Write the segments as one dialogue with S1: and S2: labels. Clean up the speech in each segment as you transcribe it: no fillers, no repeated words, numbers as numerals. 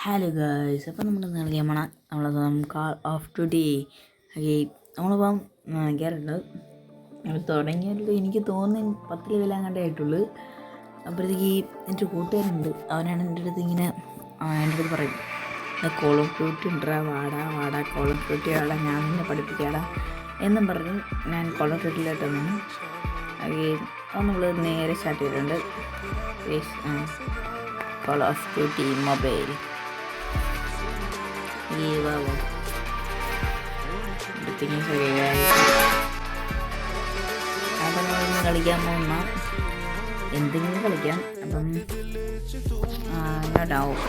S1: Hello guys, അപ്പോൾ നമ്മൾ കളിക്കാൻ പോണം കാൾ ഓഫ് ഡ്യൂട്ടി. നമ്മളിപ്പം കയറുണ്ട്. നമ്മൾ തുടങ്ങിയല്ലോ, എനിക്ക് തോന്നുന്നു 10 ലെവൽ അങ്ങോട്ടേ ആയിട്ടുള്ളൂ. അപ്പോഴത്തേക്ക് എൻ്റെ കൂട്ടുകാരുണ്ട്, അവനാണ് എൻ്റെ അടുത്ത് എൻ്റെ അടുത്ത് പറയും, കോൾ ഓഫ് ഡ്യൂട്ടി ഉണ്ടാ, വാടാ കോൾ ഓഫ് ഡ്യൂട്ടി ആടാ, ഞാൻ നിന്നെ പഠിപ്പിക്കാടാ എന്നും പറഞ്ഞു ഞാൻ കോൾ ഓഫ് ഡ്യൂട്ടിയിലോട്ട് വന്നു. അത് നമ്മൾ നേരെ സ്റ്റാർട്ട് ചെയ്തിട്ടുണ്ട്. Call of duty mobile. അപ്പം നമ്മൾ കളിക്കാൻ പോകുന്ന എന്തെങ്കിലും കളിക്കാം. അപ്പം ഇങ്ങോട്ടാവും.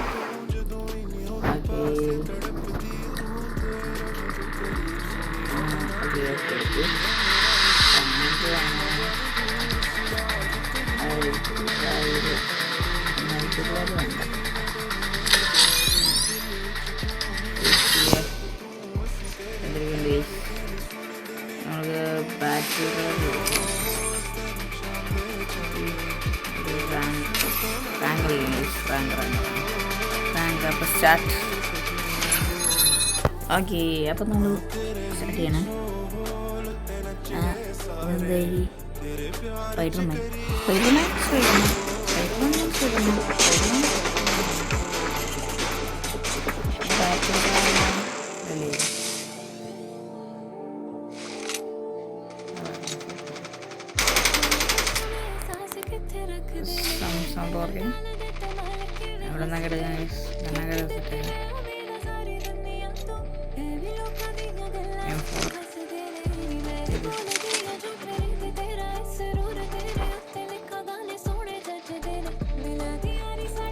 S1: നമുക്ക് ബാറ്റ് അപ്പോൾ സ്റ്റാർട്ട്. ഓക്കെ, അപ്പം നമ്മൾ സ്റ്റാർട്ട് ചെയ്യണം. എന്തായി സ്പൈഡർമാൻ അവിടെ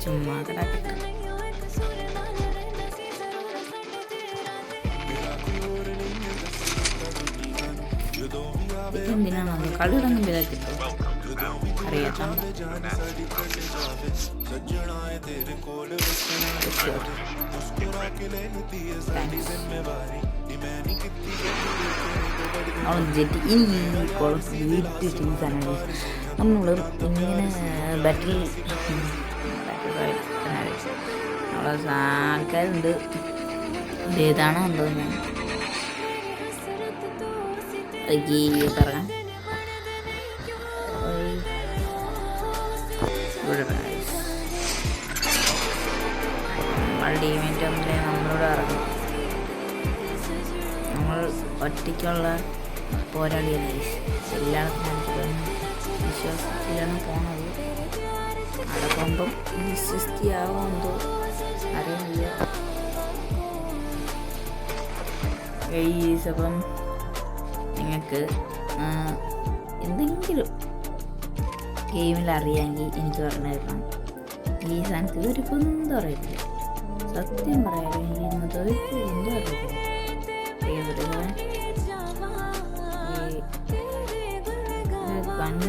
S1: ചുമ്മാ കിടക്കട്ടെ. എന്തിനാണോ കളിയിടൊന്നും വിചാരിച്ചിട്ടോ അറിയാം. നമ്മൾ ഇങ്ങനെ ബാറ്റിൽ ആൾക്കാരുണ്ട്. ഏതാണോ എന്തോ ഞാൻ പറയാം. നമ്മളുടെ ടീമേറ്റ് ഒന്നിലെ നമ്മളോട് ഇറങ്ങും. നമ്മൾ ഒറ്റയ്ക്കുള്ള പോരാളിയല്ലേ, എല്ലായിടത്തും വിശ്വാസത്തിലാണ് പോണത്. അവിടെ പോകുമ്പം വിശ്വസ്തിയാവുമെന്തോ അറിയില്ല. അപ്പം നിങ്ങൾക്ക് എന്തെങ്കിലും ഗെയിമിൽ അറിയാമെങ്കിൽ എനിക്ക് പറഞ്ഞു തരണം. ഈ സാധനത്തിൽ ഒരു കുന്തം അറിയത്തില്ല, സത്യം പറയാലോ. ഇന്നത്തെ എന്തും അറിയത്തില്ല. കണ്ണ്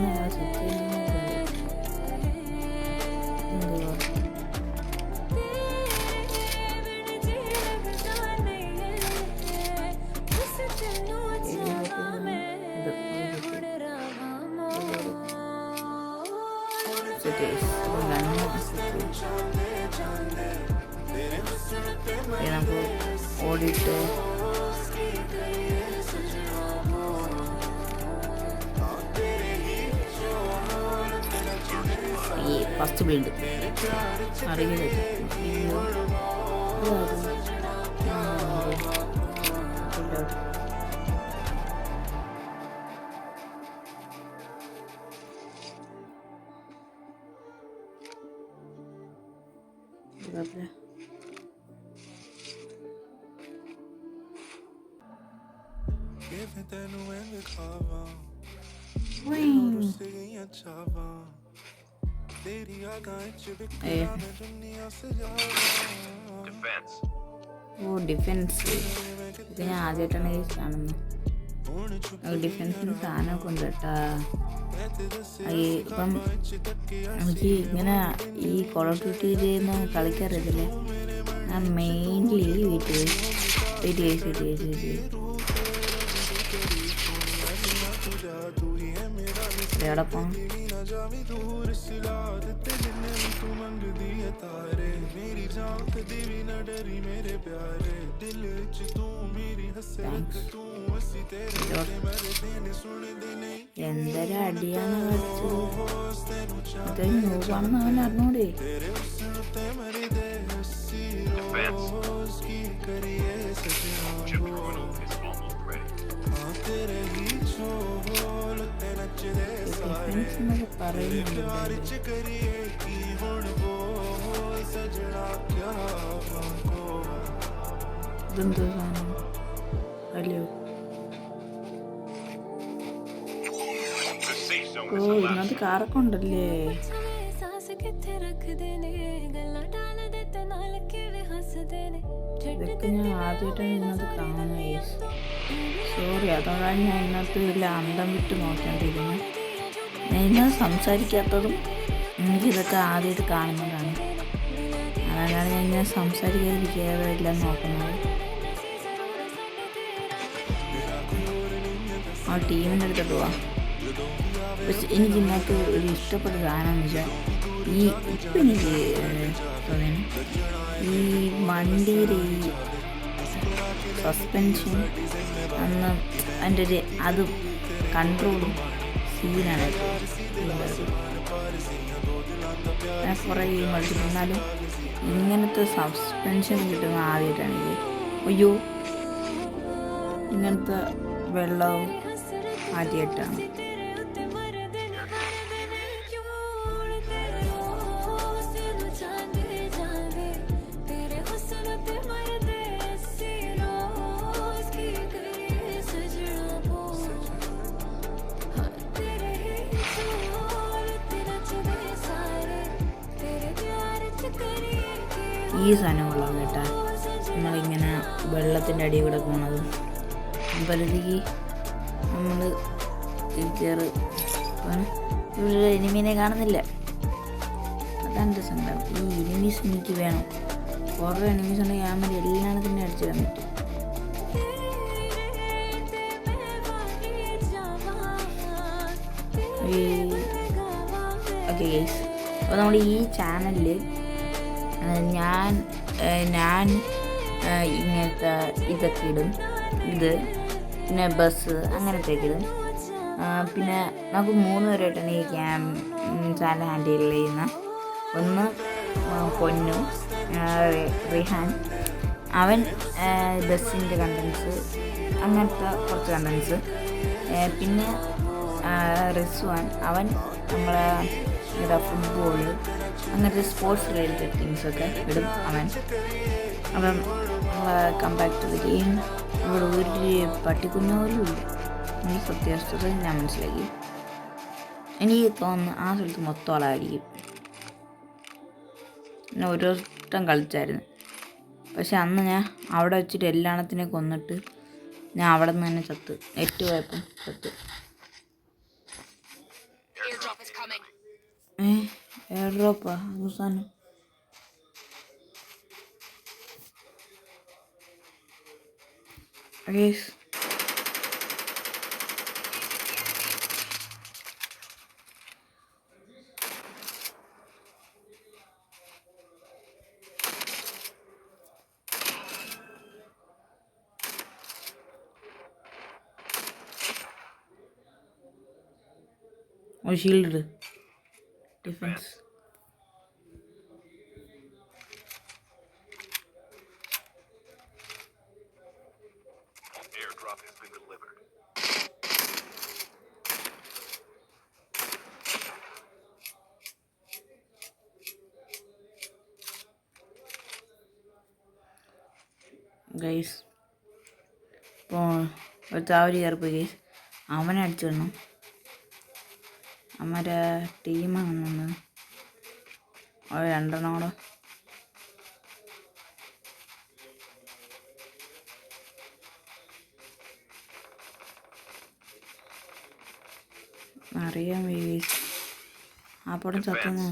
S1: നമുക്ക് ഓടിയിട്ട് ഈ ഫസ്റ്റ് ബിൽഡ് അറിയില്ല. ഡിഫൻസ് ഇത് ഞാൻ ആദ്യമായിട്ടാണ് കാണുന്നത്. ഡിഫൻസിന് സാധനമൊക്കെ ഉണ്ട് കേട്ടാ. ഇപ്പം എനിക്ക് ഇങ്ങനെ ഈ കോൾ ഓഫ് ഡ്യൂട്ടി ചെയ്യുന്ന കളിക്കാറില്ലേ. ഞാൻ മെയിൻലി വീട്ടിൽ എവിടെ പോകണം. എന്തൊരു അടിയാണ് കളിച്ചത്. അതൊരു നോവാണെന്ന് അവൻ അറിഞ്ഞൂടെ. ഇതെന്തോ സാധനം അല്ലയോ? ഓ ഇന്നത്തെ കാറൊക്കെ ഉണ്ടല്ലേ. ഇതൊക്കെ ഞാൻ ആദ്യമായിട്ടാണ് ഇന്നത് കാണുന്നത്. സോറി, അതുകൊണ്ടാണ് ഞാൻ ഇന്നത്തെ വലിയ അന്തം വിട്ട് നോക്കേണ്ടിയിരുന്നു. ഞാൻ ഇന്നത് സംസാരിക്കാത്തതും എനിക്കിതൊക്കെ ആദ്യമായിട്ട് കാണുന്നതാണ്. അതുകൊണ്ടാണ് ഞാൻ ഇങ്ങനെ സംസാരിക്കാതിരിക്കാതെ എല്ലാം നോക്കുന്നത്. ആ ടീമിൻ്റെ അടുത്തോട്ട് പോവാം. പക്ഷെ എനിക്ക് ഇന്നത്തെ ഒരു ഇഷ്ടപ്പെട്ട സാധനം എന്ന് വെച്ചാൽ ഇപ്പം എനിക്ക് തോന്നുന്നു ഈ വണ്ടിയുടെ ഈ സസ്പെൻഷൻ അന്ന് അതിൻ്റെ ഒരു അത് കൺട്രോളും സീനാണ്. ഞാൻ കുറേ ഗെയിം കളിച്ചിട്ടുണ്ട്, എന്നാലും ഇങ്ങനത്തെ സസ്പെൻഷൻ കിട്ടുന്ന ആദ്യമായിട്ടാണ് എനിക്ക്. അയ്യോ, ഇങ്ങനത്തെ വെള്ളവും ആദ്യമായിട്ടാണ്. ഈ സാധനം കൊള്ളാം കേട്ടാ. നമ്മളിങ്ങനെ വെള്ളത്തിൻ്റെ അടിയിൽ കൂടെ പോണത് അപ്പോഴത്തേക്ക് നമ്മൾ കയറി ഇവിടെ എനിമീനെ കാണുന്നില്ല. അതാണ് എൻ്റെ സങ്കടം. ഈ എനിമീസ് എനിക്ക് വേണം. കുറേ എനിമീസ് ഉണ്ടെങ്കിൽ ഞാൻ മതി എല്ലാം തന്നെ അടിച്ചിടാൻ പറ്റും. ഓക്കെ ഗൈസ്, അപ്പോൾ നമ്മൾ ഈ ചാനലിൽ ഞാൻ ഇങ്ങനത്തെ ഇതൊക്കെ ഇടും. ഇത് പിന്നെ ബസ് അങ്ങനത്തേക്ക് ഇടും. പിന്നെ നമുക്ക് 3 പേരായിട്ടാണ് ഈ ചാനൽ ഹാൻഡിൽ ചെയ്യുന്ന. ഒന്ന് പൊന്നു, റിഹാൻ, അവൻ ബസ്സിൻ്റെ കണ്ടൻസ് അങ്ങനത്തെ കുറച്ച് കണ്ടൻസ്. പിന്നെ റിസ്വാൻ, അവൻ നമ്മളെ ഫുട്ബോള് അങ്ങനത്തെ സ്പോർട്സ് റിലേറ്റഡ് തിങ്സൊക്കെ ഇടും അവൻ. അപ്പം കമ്പാക്ട് ടു ദ ഗെയിം ഇവിടെ ഒരു പട്ടിക്കുഞ്ഞോലും ഇല്ല. എനിക്ക് പ്രത്യേകത ഞാൻ മനസ്സിലാക്കി. എനിക്ക് തോന്നുന്നു ആ സ്ഥലത്ത് മൊത്തം ആളായിരിക്കും. പിന്നെ ഒരു വട്ടം കളിച്ചായിരുന്നു, പക്ഷെ അന്ന് ഞാൻ അവിടെ വെച്ചിട്ട് എല്ലാത്തിനെ കൊന്നിട്ട് ഞാൻ അവിടെ നിന്ന് തന്നെ ചത്ത്. നെറ്റ് പോയപ്പം ചത്ത്. എയർ ഡ്രോപ്പാ അവസാനം. ഒരു ഷീൽഡ് ഡിഫൻസ്. ഗൈസ് ഇപ്പോൾ ഒരു താവരി കയറിപ്പോയി ഗൈസ്. അവനെ അടിച്ചിടണം. അവരെ ടീമാണ് ഒരു 2 എണ്ണം കൂടെ. അറിയാൻ ഗൈസ്, ആ പടം ചത്തുന്നു.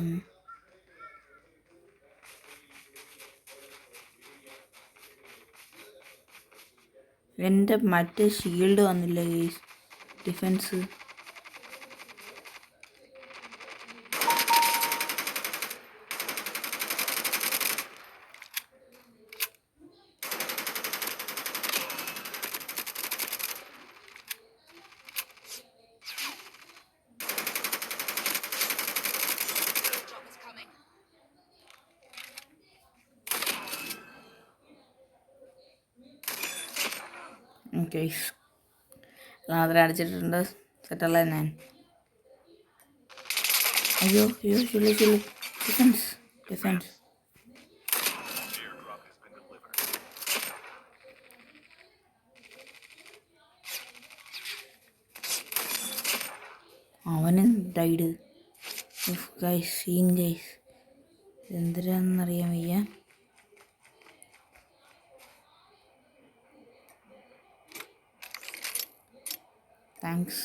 S1: എൻ്റെ മറ്റേ ഷീൽഡ് വന്നില്ല ഗൈസ്, ഡിഫൻസ്. ഓക്കെ മാത്രം അടിച്ചിട്ടുണ്ട്. സെറ്റല്ല ഞാൻ. അയ്യോ അയ്യോ ചുള്ളി ഡിഫൻസ് ഡിഫൻസ്. അവനും ഡൈഡ്. ഗൈസ് സീൻ ഗൈസ് എന്തിനാണെന്നറിയാൻ വയ്യ. താങ്ക്സ്.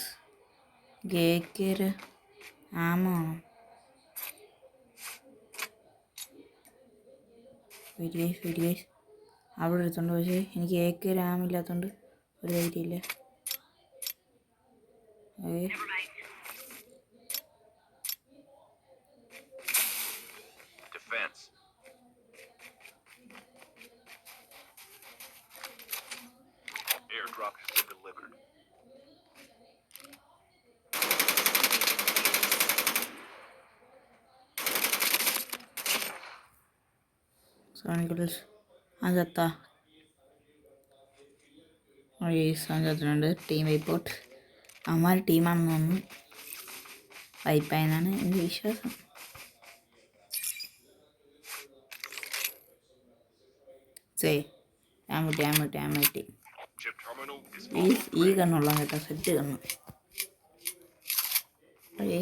S1: കേക്കൊരു ആമോ വീഡിയോസ് അവിടെ എടുത്തോണ്ട്. പക്ഷേ എനിക്ക് കേക്കൊരു ആമില്ലാത്തോണ്ട് ഒരു ധൈര്യമില്ല. സോണിക്കിൾസ് അഞ്ചത്താ അഞ്ചത്തിനുണ്ട്. ടീം വൈപ്പോട്ട്. അമ്മാർ ടീമാണെന്ന് തോന്നുന്നു. വൈപ്പായെന്നാണ് എൻ്റെ വിശ്വാസം. ഞാൻ പറ്റി ഈ കണ്ണുള്ള കേട്ടോ. സെറ്റ് കണ്ണ്. അയ്യോ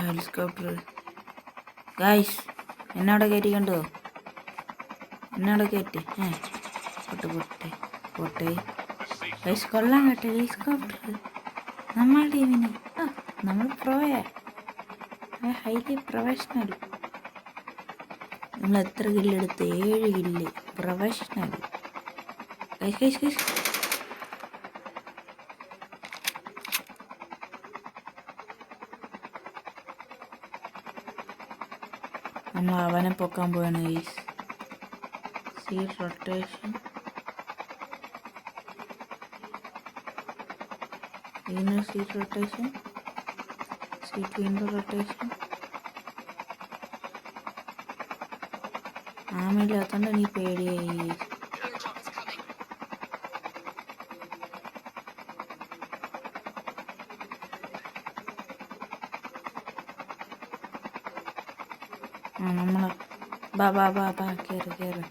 S1: ഹെലികോപ്റ്റർ. ഗായ്സ് എന്നവിടെ കയറ്റി കണ്ടോ? എന്നവിടെ കയറ്റി. പൊട്ടെ ഗൈസ് കൊള്ളാൻ കേട്ടോ ഹെലികോപ്റ്റർ. നമ്മൾ ടീമിന് നമ്മൾ പ്രോയാ. Highly professional. നമ്മൾ എത്ര കില്ലെടുത്ത്? 7 കില്ല്. പ്രൊഫഷണൽ. ഗൈസ് നമ്മൾ അവനെ പൊക്കാൻ പോവാണ് guys. Seat rotation. Inner seat rotation. Seat window rotation. ആമില്ലാത്തോണ്ട് എനിക്ക് പേടിയായി. നമ്മളെ ബാ കേറ്.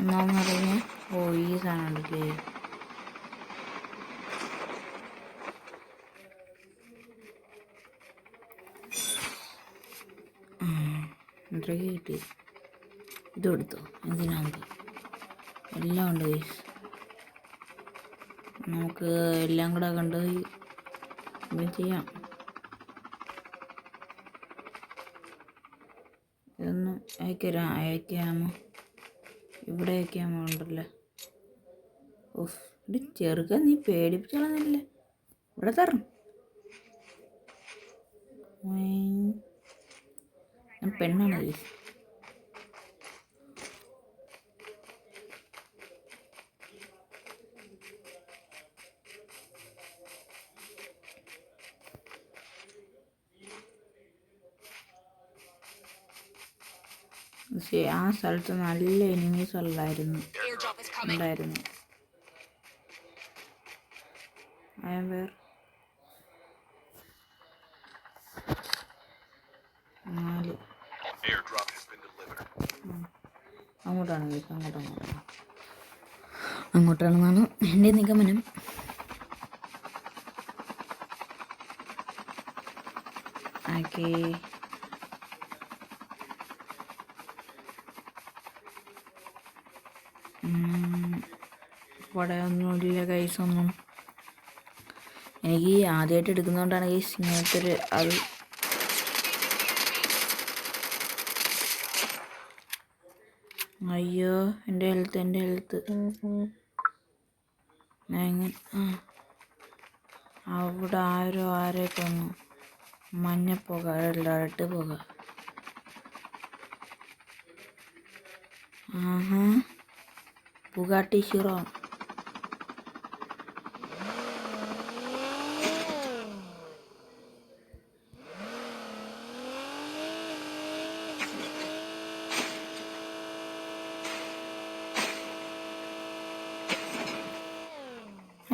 S1: ഒന്നാമെന്ന് പറഞ്ഞാൽ ഈ സാധനം ഉണ്ടല്ലേ. എന്തൊക്കെ കിട്ടി? ഇത് കൊടുത്തോ? എന്തിനാണ്? എല്ലാം ഉണ്ട് ഗൈസ്. നമുക്ക് എല്ലാം കൂടെ കണ്ട് ചെയ്യാം. ഇതൊന്നും അയക്കാമോ? ഇവിടെ അയക്കാമോ ഉണ്ടല്ലോ. ഓഫ് ഇത് ചെറുക്ക, നീ പേടിപ്പിച്ചോളന്നില്ല. ഇവിടെ തരണം. ഞാൻ പെണ്ണാണ് ഗൈസ്. പക്ഷേ ആ സ്ഥലത്ത് നല്ല എനിമീസ് ഉണ്ടായിരുന്നു. അങ്ങോട്ടാണെന്നാണ് എൻ്റെ നിഗമനം. ഓക്കേ ഇവിടെ ഒന്നുമില്ല ഗൈസ്. ഒന്നും എനിക്ക് ആദ്യമായിട്ട് എടുക്കുന്നതുകൊണ്ടാണ് ഗൈസ് ഇങ്ങനത്തെ ഒരു അത്. അയ്യോ എൻ്റെ ഹെൽത്ത് അവിടെ ആരെ കൊന്നു? മഞ്ഞപ്പുക, റെഡ് പുക. ആഹാ, ബുഗാട്ടി ഷിറോൺ.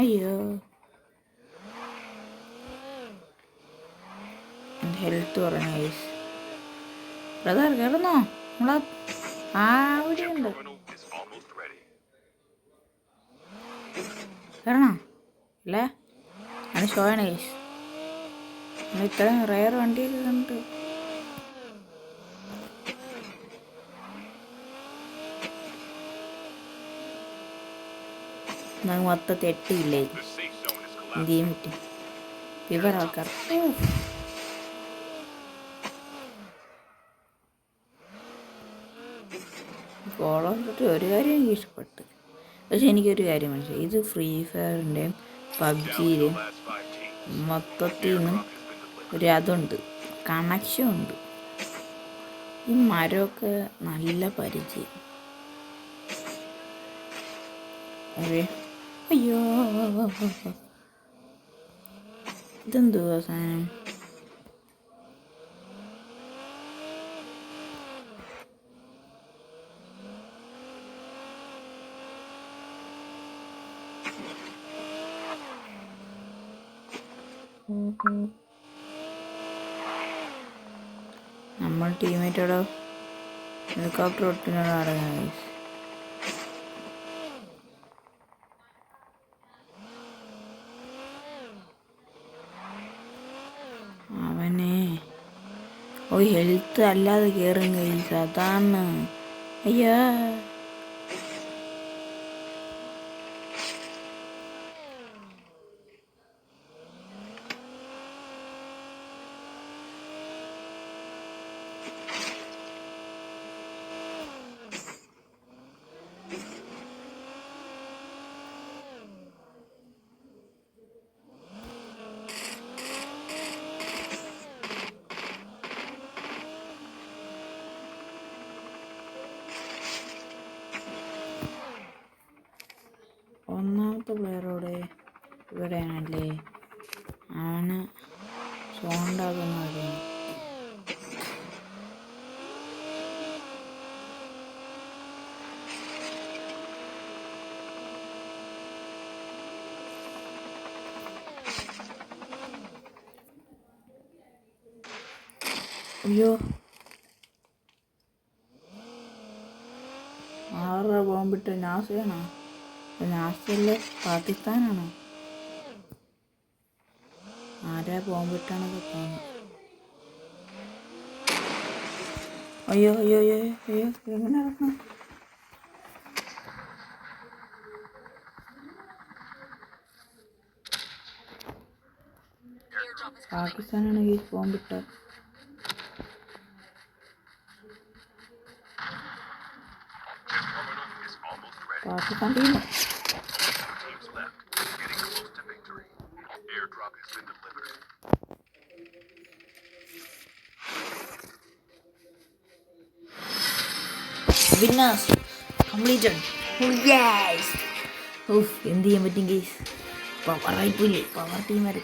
S1: അയ്യോ, എൻ്റെ ഹെൽത്ത് പറഞ്ഞു ഗൈസ്. ബ്രദർ കയറുന്നോ? നമ്മളെ അവിടെയുണ്ട്. കയറണോ? അല്ലേ അത് ഷോയാണ് ഗൈസ്. നമ്മൾ ഇത്രയും റയർ വണ്ടിയൊക്കെ കണ്ട്. നമുക്ക് മൊത്തത്തിൽ 8 ഇല്ലേ, എന്ത് ചെയ്യാൻ പറ്റും? ഇവർ ആൾക്കാർ ഫോളോ ചെയ്തിട്ട് ഒരു കാര്യം എനിക്ക് ഇഷ്ടപ്പെട്ടു. പക്ഷെ എനിക്കൊരു കാര്യം മനസ്സിലായി, ഇത് ഫ്രീ ഫയറിൻ്റെയും പബ്ജിയിലും മൊത്തത്തിൽ നിന്നും ഒരു അതുണ്ട്, കണക്ഷൻ ഉണ്ട്. ഈ മരമൊക്കെ നല്ല പരിചയം. അയ്യോ, ഇതെന്തുവാ സാധനം? നമ്മൾ ടീമേറ്റോടോ ഹെലികോപ്റ്റർ ഒട്ടിനോട് അടങ്ങാൻ. അവനെ ഹെൽത്ത് അല്ലാതെ കയറും കൈസ്, അതാണ്. അയ്യാ, ഒന്നാമത്തെ പ്ലെയറോടെ ഇവിടെയാണല്ലേ. അവന് സോണ്ടാകുന്ന കാര്യം. അയ്യോ, 6 ബോംബിട്ട് നാസയാണോ? നാസയല്ലേ, പാകിസ്ഥാനാണോ? ആരാ ബോംബിട്ടാണൊക്കെ തോന്നുന്നു. അയ്യോ അയ്യോ അയ്യോ അയ്യോ, എങ്ങനെ ഇറക്കണം? പാകിസ്ഥാനാണെങ്കിൽ ബോംബിട്ട. Pakistan team winners completed. എന്ത് ചെയ്യാൻ പറ്റും ഗെയ്സ്? പവറായിപ്പോയില്ലേ, പവർ ടീമാർ.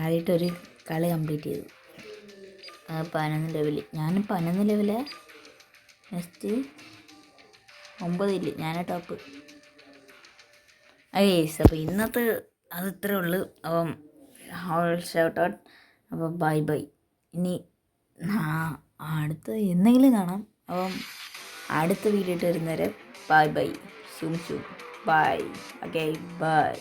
S1: ആദ്യമായിട്ടൊരു കളി കംപ്ലീറ്റ് ചെയ്തു. 11 ലെവല്, ഞാനും 11 ലെവല്. നെക്സ്റ്റ് 9 ഞാൻ ടോപ്പ്. ഗെയ്സ്, അപ്പോൾ ഇന്നത്തെ അത് ഇത്രേ ഉള്ളൂ. അപ്പം ഷൗട്ട് ഔട്ട്. അപ്പോൾ ബൈ ബൈ. ഇനി അടുത്ത എന്തെങ്കിലും കാണാം. അപ്പം അടുത്ത വീഡിയോ ഇട്ട് വരുന്നവരെ bye bye. Zoom bye. Okay, by.